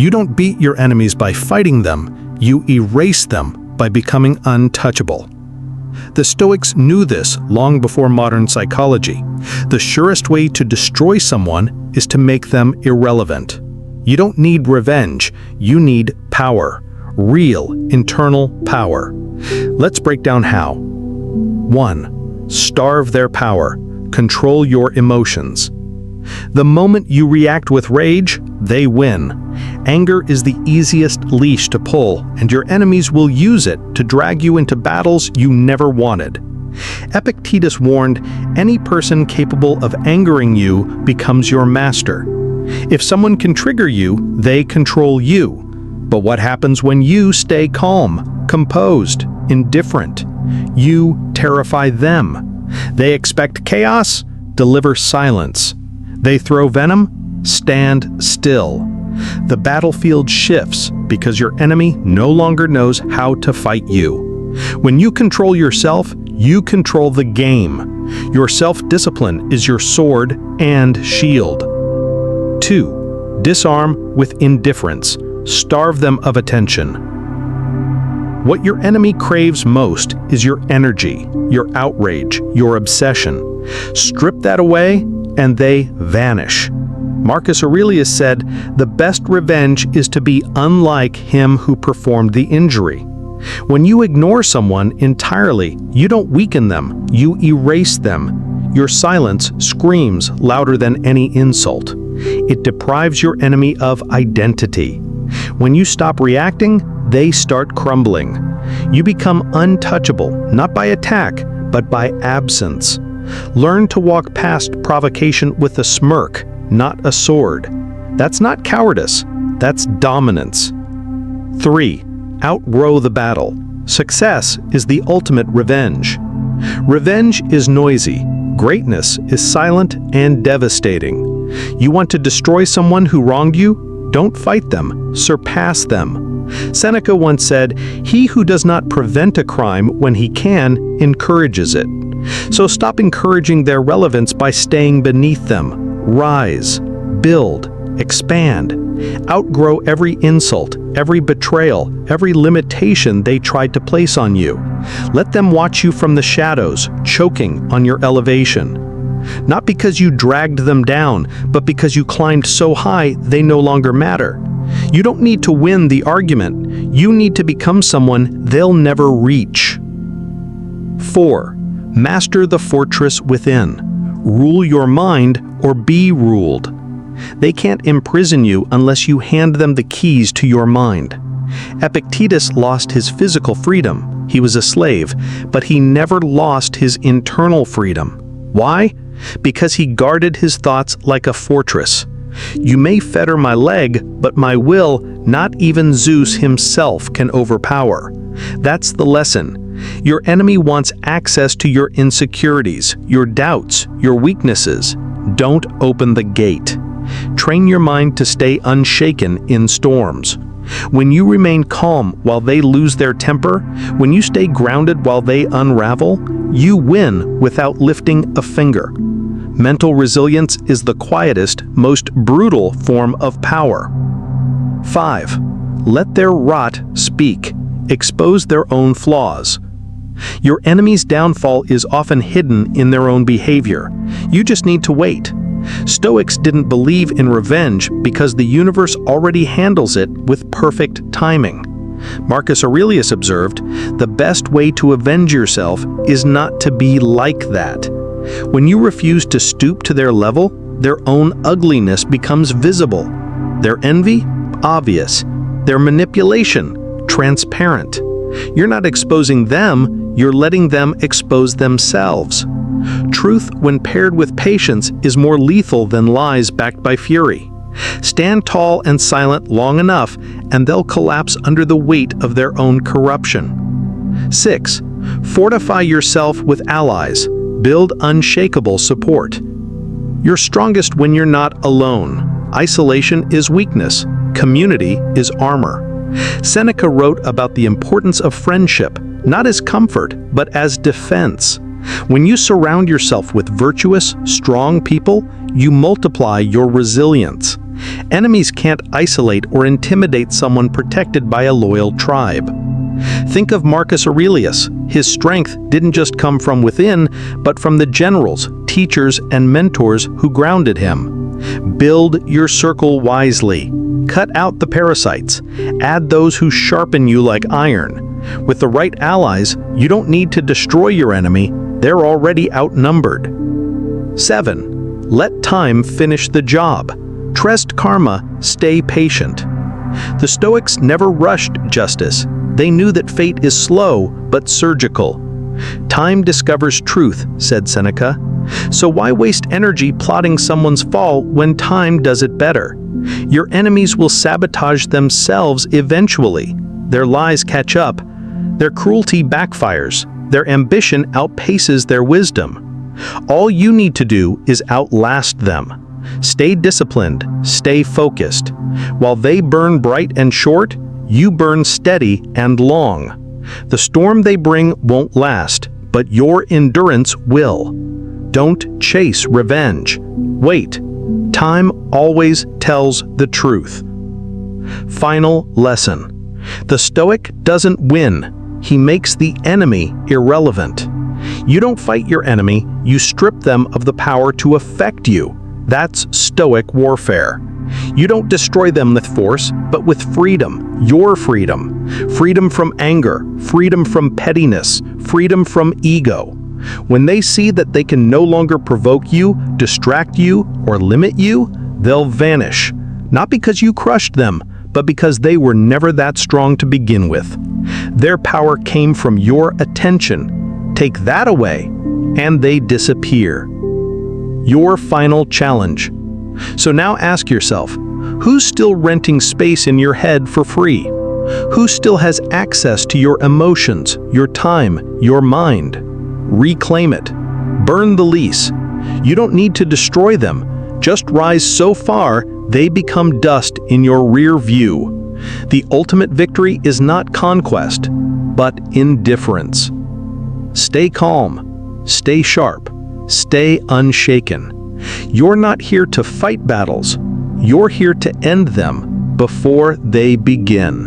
You don't beat your enemies by fighting them, you erase them by becoming untouchable. The Stoics knew this long before modern psychology. The surest way to destroy someone is to make them irrelevant. You don't need revenge, you need power. Real, internal power. Let's break down how. 1. Starve their power. Control your emotions. The moment you react with rage, they win. Anger is the easiest leash to pull, and your enemies will use it to drag you into battles you never wanted. Epictetus warned, any person capable of angering you becomes your master. If someone can trigger you, they control you. But what happens when you stay calm, composed, indifferent? You terrify them. They expect chaos, deliver silence. They throw venom, stand still. The battlefield shifts because your enemy no longer knows how to fight you. When you control yourself, you control the game. Your self-discipline is your sword and shield. 2. Disarm with indifference. Starve them of attention. What your enemy craves most is your energy, your outrage, your obsession. Strip that away, and they vanish. Marcus Aurelius said, "The best revenge is to be unlike him who performed the injury." When you ignore someone entirely, you don't weaken them, you erase them. Your silence screams louder than any insult. It deprives your enemy of identity. When you stop reacting, they start crumbling. You become untouchable, not by attack, but by absence. Learn to walk past provocation with a smirk, not a sword. That's not cowardice, that's dominance. 3. Outgrow the battle. Success is the ultimate revenge. Revenge is noisy. Greatness is silent and devastating. You want to destroy someone who wronged you? Don't fight them, surpass them. Seneca once said, "He who does not prevent a crime when he can, encourages it." So stop encouraging their relevance by staying beneath them. Rise, build, expand. Outgrow every insult, every betrayal, every limitation they tried to place on you. Let them watch you from the shadows, choking on your elevation. Not because you dragged them down, but because you climbed so high they no longer matter. You don't need to win the argument. You need to become someone they'll never reach. 4. Master the fortress within. Rule your mind or be ruled. They can't imprison you unless you hand them the keys to your mind. Epictetus lost his physical freedom. He was a slave, but he never lost his internal freedom. Why? Because he guarded his thoughts like a fortress. You may fetter my leg, but my will, not even Zeus himself can overpower. That's the lesson. Your enemy wants access to your insecurities, your doubts, your weaknesses. Don't open the gate. Train your mind to stay unshaken in storms. When you remain calm while they lose their temper, when you stay grounded while they unravel, you win without lifting a finger. Mental resilience is the quietest, most brutal form of power. 5. Let their rot speak. Expose their own flaws. Your enemy's downfall is often hidden in their own behavior. You just need to wait. Stoics didn't believe in revenge because the universe already handles it with perfect timing. Marcus Aurelius observed, "The best way to avenge yourself is not to be like that." When you refuse to stoop to their level, their own ugliness becomes visible. Their envy, obvious. Their manipulation, transparent. You're not exposing them, you're letting them expose themselves. Truth, when paired with patience, is more lethal than lies backed by fury. Stand tall and silent long enough, and they'll collapse under the weight of their own corruption. 6. Fortify yourself with allies. Build unshakable support. You're strongest when you're not alone. Isolation is weakness. Community is armor. Seneca wrote about the importance of friendship, not as comfort, but as defense. When you surround yourself with virtuous, strong people, you multiply your resilience. Enemies can't isolate or intimidate someone protected by a loyal tribe. Think of Marcus Aurelius. His strength didn't just come from within, but from the generals, teachers, and mentors who grounded him. Build your circle wisely. Cut out the parasites. Add those who sharpen you like iron. With the right allies, you don't need to destroy your enemy. They're already outnumbered. 7. Let time finish the job. Trust karma, stay patient. The Stoics never rushed justice. They knew that fate is slow but surgical. Time discovers truth, said Seneca. So why waste energy plotting someone's fall when time does it better? Your enemies will sabotage themselves eventually. Their lies catch up. Their cruelty backfires. Their ambition outpaces their wisdom. All you need to do is outlast them. Stay disciplined, stay focused. While they burn bright and short, you burn steady and long. The storm they bring won't last, but your endurance will. Don't chase revenge. Wait. Time always tells the truth. Final lesson. The Stoic doesn't win. He makes the enemy irrelevant. You don't fight your enemy, you strip them of the power to affect you. That's Stoic warfare. You don't destroy them with force, but with freedom, your freedom. Freedom from anger, freedom from pettiness, freedom from ego. When they see that they can no longer provoke you, distract you, or limit you, they'll vanish. Not because you crushed them, but because they were never that strong to begin with. Their power came from your attention. Take that away, and they disappear. Your final challenge. So now ask yourself, who's still renting space in your head for free? Who still has access to your emotions, your time, your mind? Reclaim it. Burn the lease. You don't need to destroy them. Just rise so far, they become dust in your rear view. The ultimate victory is not conquest, but indifference. Stay calm. Stay sharp. Stay unshaken. You're not here to fight battles. You're here to end them before they begin.